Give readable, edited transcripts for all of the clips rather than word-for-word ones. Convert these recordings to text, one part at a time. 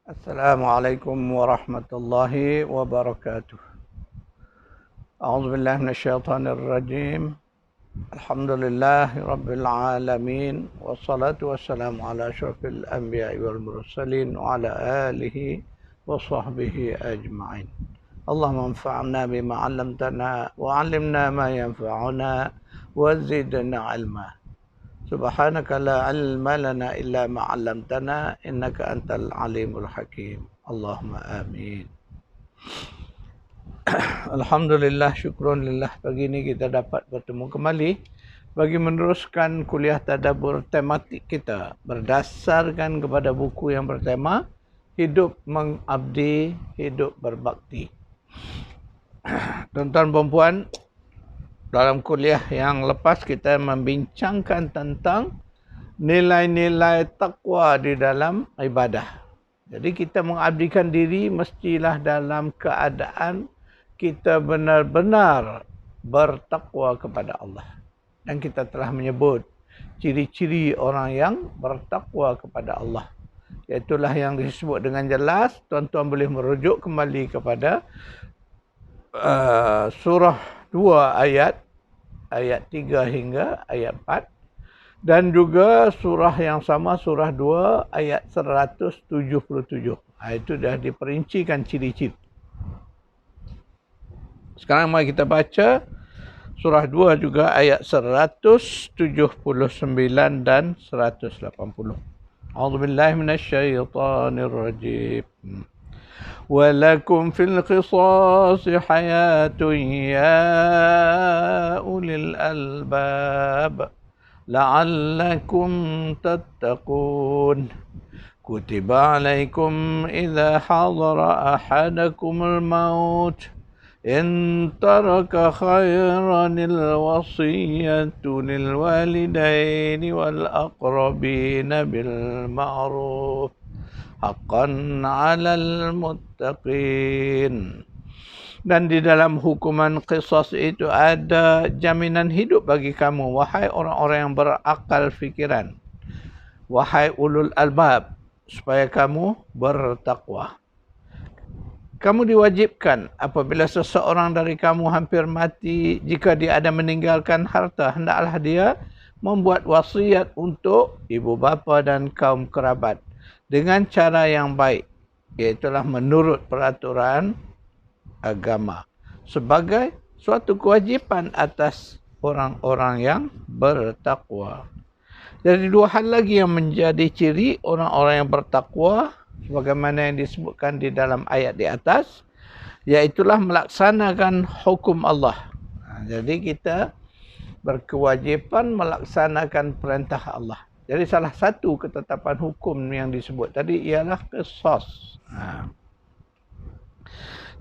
Assalamualaikum warahmatullahi wabarakatuh. A'udzu billahi minasyaitonir rajim. Alhamdulillahi rabbil alamin wassalatu wassalamu ala asyrafil anbiya'i wal mursalin wa ala alihi wa sahbihi ajma'in. Allahumma anfa'na bima 'allamtana wa 'allimna ma yanfa'una wa zidna 'ilma. Subhanaka la ilma lana illa ma 'allamtana innaka antal alimul hakim. Allahumma amin. Alhamdulillah, syukrunillah, pagi ini kita dapat bertemu kembali bagi meneruskan kuliah tadabbur tematik kita berdasarkan kepada buku yang bertema Hidup Mengabdi, Hidup Berbakti. Tuan-tuan dan puan, dalam kuliah yang lepas kita membincangkan tentang nilai-nilai takwa di dalam ibadah. Jadi kita mengabdikan diri mestilah dalam keadaan kita benar-benar bertakwa kepada Allah. Dan kita telah menyebut ciri-ciri orang yang bertakwa kepada Allah. Iaitulah yang disebut dengan jelas. Tuan-tuan boleh merujuk kembali kepada surah 2 ayat 3 hingga ayat 4. Dan juga surah yang sama, surah 2 ayat 177. Itu dah diperincikan ciri-ciri. Sekarang mari kita baca surah 2 juga ayat 179 dan 180. A'udzubillahi minasyaitonir rajim. Walakum fil qisasi hayatun ya ulil albab la'allakum tattaqun. Kutiba alaikum idza hadara ahadakumul maut إن ترك خيرا الوصية للوالدين والأقربين بالمعروف حقا على المتقين. Dan di dalam hukuman qisas itu ada jaminan hidup bagi kamu, wahai orang-orang yang berakal fikiran, wahai ulul albab, supaya kamu bertakwa. Kamu diwajibkan apabila seseorang dari kamu hampir mati, jika dia ada meninggalkan harta, hendaklah dia membuat wasiat untuk ibu bapa dan kaum kerabat dengan cara yang baik, iaitulah menurut peraturan agama, sebagai suatu kewajipan atas orang-orang yang bertakwa. Jadi dua hal lagi yang menjadi ciri orang-orang yang bertakwa sebagaimana yang disebutkan di dalam ayat di atas, iaitulah melaksanakan hukum Allah. Jadi kita berkewajipan melaksanakan perintah Allah. Jadi salah satu ketetapan hukum yang disebut tadi ialah qisas,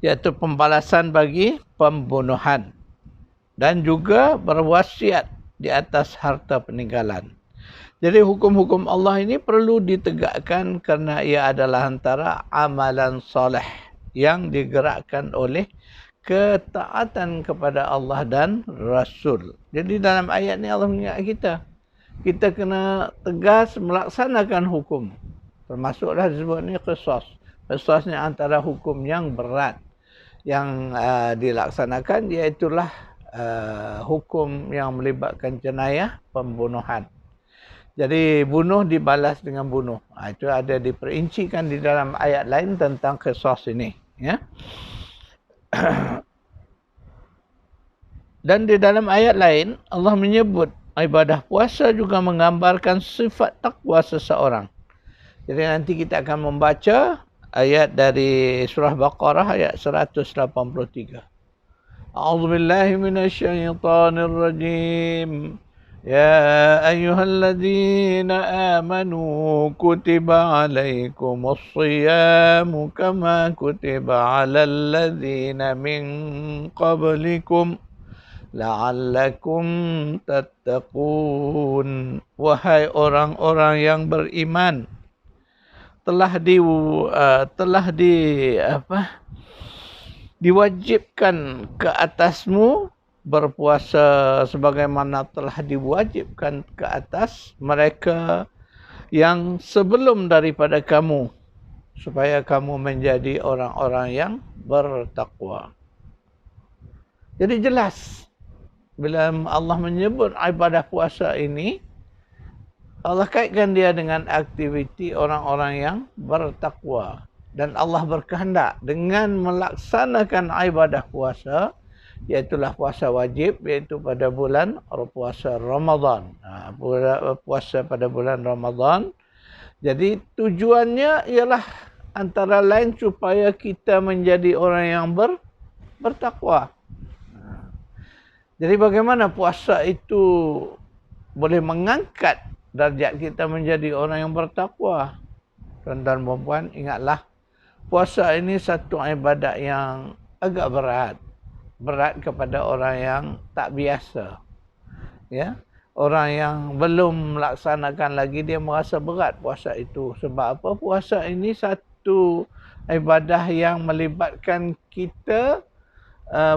iaitu pembalasan bagi pembunuhan dan juga berwasiat di atas harta peninggalan. Jadi hukum-hukum Allah ini perlu ditegakkan kerana ia adalah antara amalan soleh yang digerakkan oleh ketaatan kepada Allah dan Rasul. Jadi dalam ayat ini Allah mengingat kita kena tegas melaksanakan hukum. Termasuklah disebut ni qisas. Qisas ni antara hukum yang berat yang dilaksanakan, iaitulah hukum yang melibatkan jenayah pembunuhan. Jadi bunuh dibalas dengan bunuh. Itu ada diperincikan di dalam ayat lain tentang qisas ini. Ya. Dan di dalam ayat lain Allah menyebut ibadah puasa juga menggambarkan sifat takwa seseorang. Jadi nanti kita akan membaca ayat dari surah Baqarah ayat 183. A'udzubillahi minasyaitonir rajim. يا أيها الذين آمنوا كتب عليكم الصيام كما كتب على الذين من قبلكم لعلكم تتقون. Wahai orang-orang yang beriman, diwajibkan ke atasmu berpuasa sebagaimana telah diwajibkan ke atas mereka yang sebelum daripada kamu, supaya kamu menjadi orang-orang yang bertakwa. Jadi jelas bila Allah menyebut ibadah puasa ini, Allah kaitkan dia dengan aktiviti orang-orang yang bertakwa. Dan Allah berkehendak dengan melaksanakan ibadah puasa, iaitulah puasa wajib, iaitu pada bulan puasa Ramadan. Puasa pada bulan Ramadan. Jadi tujuannya ialah antara lain supaya kita menjadi orang yang bertakwa. Jadi bagaimana puasa itu boleh mengangkat darjat kita menjadi orang yang bertakwa? Tuan-tuan dan puan, ingatlah, puasa ini satu ibadat yang agak berat. Berat kepada orang yang tak biasa. Ya, orang yang belum melaksanakan lagi, dia merasa berat puasa itu. Sebab apa? Puasa ini satu ibadah yang melibatkan kita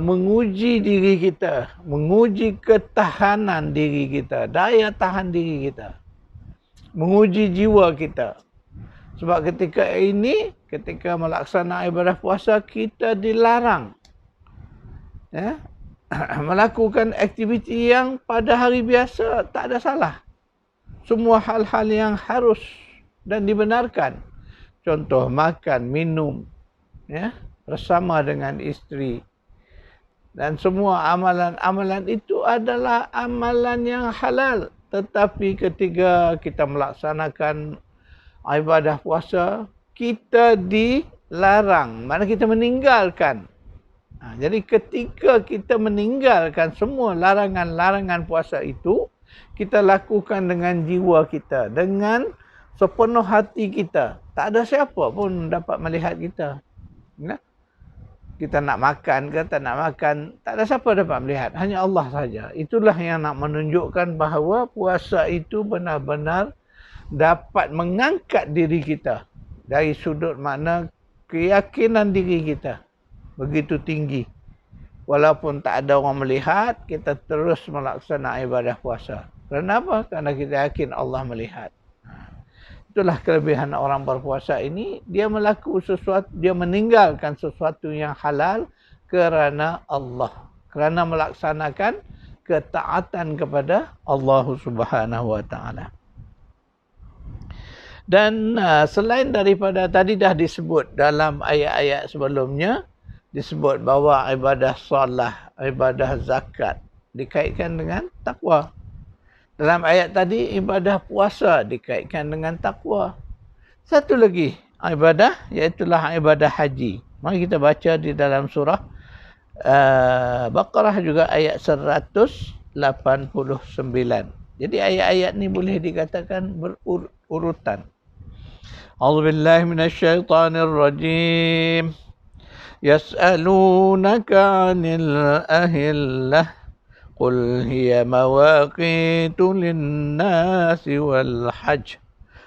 menguji diri kita, menguji ketahanan diri kita, daya tahan diri kita, menguji jiwa kita. Sebab ketika ini, ketika melaksanakan ibadah puasa, kita dilarang melakukan aktiviti yang pada hari biasa tak ada salah. Semua hal-hal yang harus dan dibenarkan. Contoh makan, minum, bersama dengan isteri. Dan semua amalan-amalan itu adalah amalan yang halal. Tetapi ketika kita melaksanakan ibadah puasa, kita dilarang. Maksudnya kita meninggalkan. Jadi ketika kita meninggalkan semua larangan-larangan puasa itu, kita lakukan dengan jiwa kita, dengan sepenuh hati kita. Tak ada siapa pun dapat melihat kita. Kita nak makan ke tak nak makan, tak ada siapa dapat melihat. Hanya Allah saja. Itulah yang nak menunjukkan bahawa puasa itu benar-benar dapat mengangkat diri kita dari sudut makna keyakinan diri kita begitu tinggi. Walaupun tak ada orang melihat, kita terus melaksanakan ibadah puasa. Kenapa? Kerana kita yakin Allah melihat. Itulah kelebihan orang berpuasa ini. Dia melakukan sesuatu, dia meninggalkan sesuatu yang halal kerana Allah. Kerana melaksanakan ketaatan kepada Allah Subhanahu Wa Taala. Dan selain daripada tadi dah disebut dalam ayat-ayat sebelumnya, disebut bahawa ibadah salat, ibadah zakat dikaitkan dengan takwa. Dalam ayat tadi, ibadah puasa dikaitkan dengan takwa. Satu lagi ibadah, iaitulah ibadah haji. Mari kita baca di dalam surah Baqarah juga ayat 189. Jadi ayat-ayat ni boleh dikatakan berurutan. A'udzubillahi minasyaitonirrajim. Yas'alunaka 'anil ahillah. قل هي مواقيت للناس والحج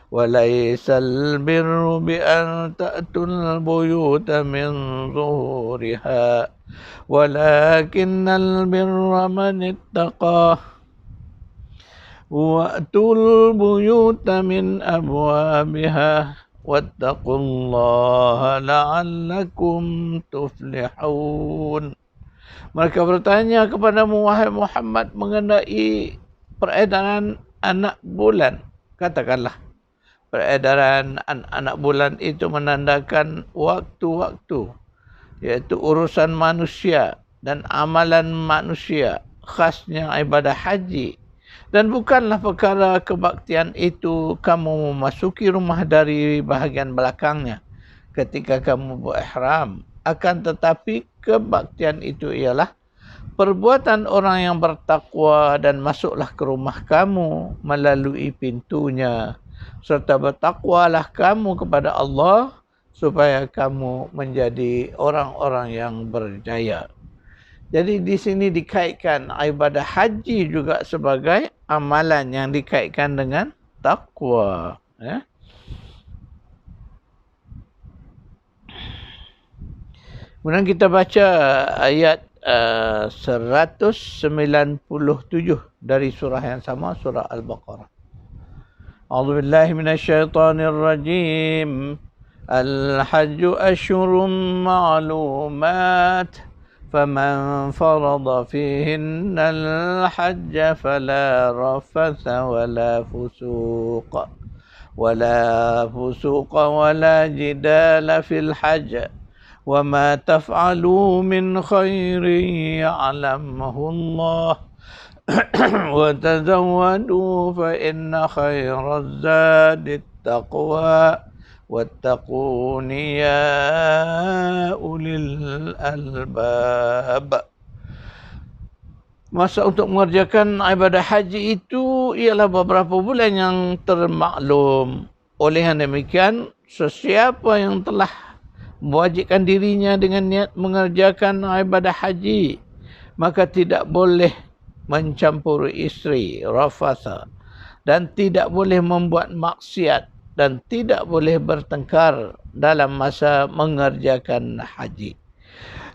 وليس البر بأن تأتوا البيوت من ظهورها ولكن البر من اتقى وأتوا البيوت من أبوابها واتقوا الله لعلكم تفلحون. Mereka bertanya kepadamu, wahai Muhammad, mengenai peredaran anak bulan. Katakanlah, peredaran anak bulan itu menandakan waktu-waktu, iaitu urusan manusia dan amalan manusia, khasnya ibadah haji. Dan bukanlah perkara kebaktian itu kamu memasuki rumah dari bahagian belakangnya ketika kamu berihram. Akan tetapi kebaktian itu ialah perbuatan orang yang bertakwa dan masuklah ke rumah kamu melalui pintunya. Serta bertakwalah kamu kepada Allah supaya kamu menjadi orang-orang yang berjaya. Jadi di sini dikaitkan ibadah haji juga sebagai amalan yang dikaitkan dengan takwa. Kemudian kita baca ayat 197 dari surah yang sama, surah Al-Baqarah. A'udzubillahi minasyaitonirrajim. الحج أشهر معلومات فمن فرض فيهن الحج فلا رفث ولا جدال في الحج وما تفعلوا من خير يعلمه الله وتزودوا فإن خير الزاد التقوى واتقون يا أولي الألباب. Masa untuk mengerjakan ibadah haji itu ialah beberapa bulan yang termaklum. Oleh yang demikian, sesiapa yang telah mewajibkan dirinya dengan niat mengerjakan ibadah haji, maka tidak boleh mencampuri isteri, rafatha, dan tidak boleh membuat maksiat dan tidak boleh bertengkar dalam masa mengerjakan haji.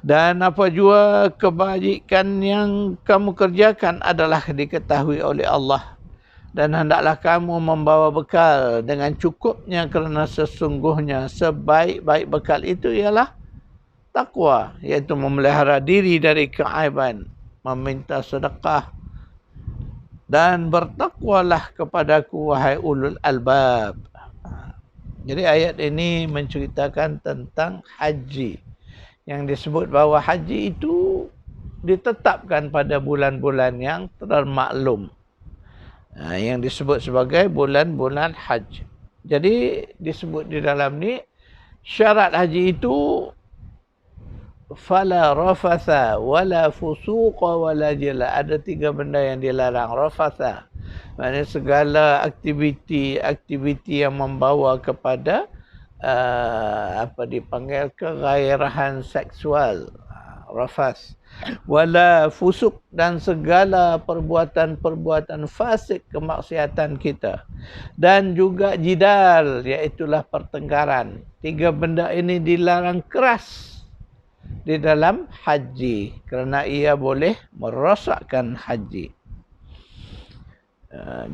Dan apa jua kebajikan yang kamu kerjakan adalah diketahui oleh Allah. Dan hendaklah kamu membawa bekal dengan cukupnya kerana sesungguhnya sebaik-baik bekal itu ialah takwa, iaitu memelihara diri dari keaiban, meminta sedekah, dan bertakwalah kepadaku wahai ulul albab. Jadi ayat ini menceritakan tentang haji. Yang disebut bahawa haji itu ditetapkan pada bulan-bulan yang termaklum. Yang disebut sebagai bulan-bulan haji. Jadi disebut di dalam ni syarat haji itu fala rafatha wala fusuqa wala jila. Ada 3 benda yang dilarang. Rafatha, maknanya segala aktiviti yang membawa kepada apa dipanggil kegairahan seksual, rafath. Wala fusuk, dan segala perbuatan-perbuatan fasik, kemaksiatan kita. Dan juga jidal, iaitulah pertengkaran. 3 benda ini dilarang keras di dalam haji kerana ia boleh merosakkan haji.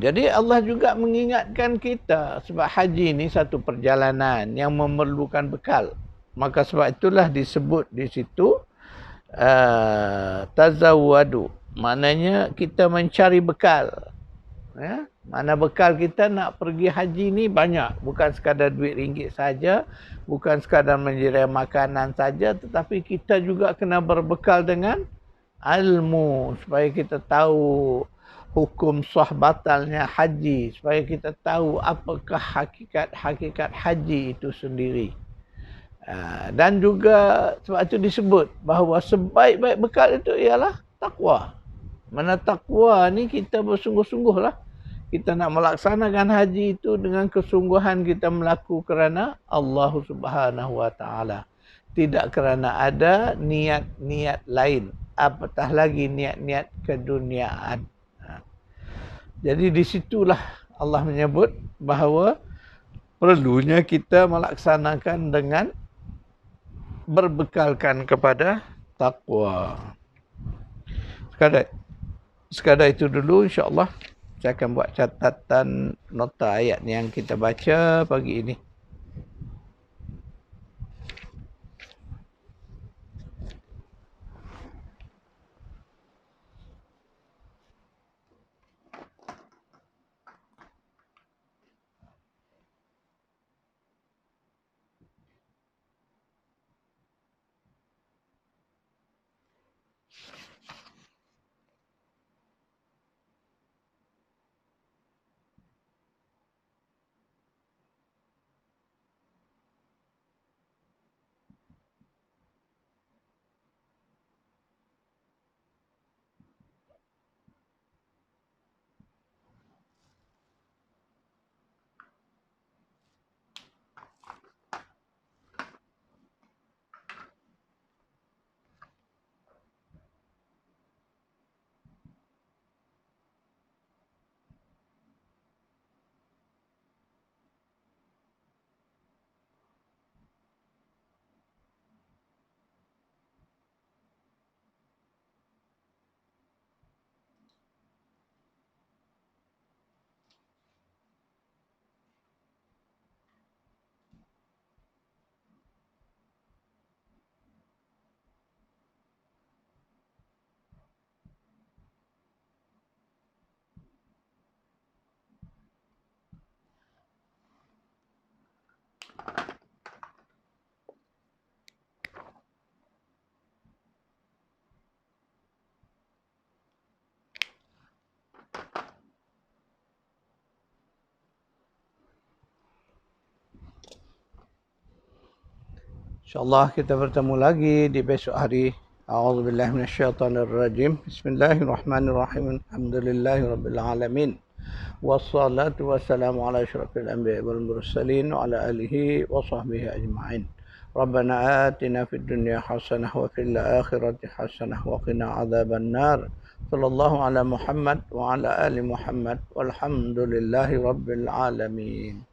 Jadi Allah juga mengingatkan kita sebab haji ini satu perjalanan yang memerlukan bekal. Maka sebab itulah disebut di situ tazawwadu. Maknanya kita mencari bekal. Ya? Mana bekal kita nak pergi haji ni banyak. Bukan sekadar duit ringgit saja, bukan sekadar menjerai makanan saja, tetapi kita juga kena berbekal dengan ilmu supaya kita tahu hukum sah batalnya haji, supaya kita tahu apakah hakikat haji itu sendiri. Dan juga sebab itu disebut bahawa sebaik-baik bekal itu ialah takwa. Mana takwa ni kita bersungguh-sungguhlah. Kita nak melaksanakan haji itu dengan kesungguhan kita melaku kerana Allah Subhanahu Wa Taala. Tidak kerana ada niat-niat lain. Apatah lagi niat-niat keduniaan. Jadi di situlah Allah menyebut bahawa perlunya kita melaksanakan dengan berbekalkan kepada takwa. Sekadar itu dulu, insya-Allah saya akan buat catatan nota ayat yang kita baca pagi ini. InsyaAllah kita bertemu lagi di besok hari. A'udzubillahi minasyaitonirrajim. Bismillahirrahmanirrahim. Alhamdulillahirrabbilalamin. Wassalatu wassalamu ala asyrafil anbiya'i wal mursalin wa ala alihi wa sahbihi ajma'in. Rabbana atina fid dunya hasanah wa fil akhirati hasanah wa qina adzaban nar. Sallallahu ala Muhammad wa ala ali Muhammad walhamdulillahi rabbil alamin.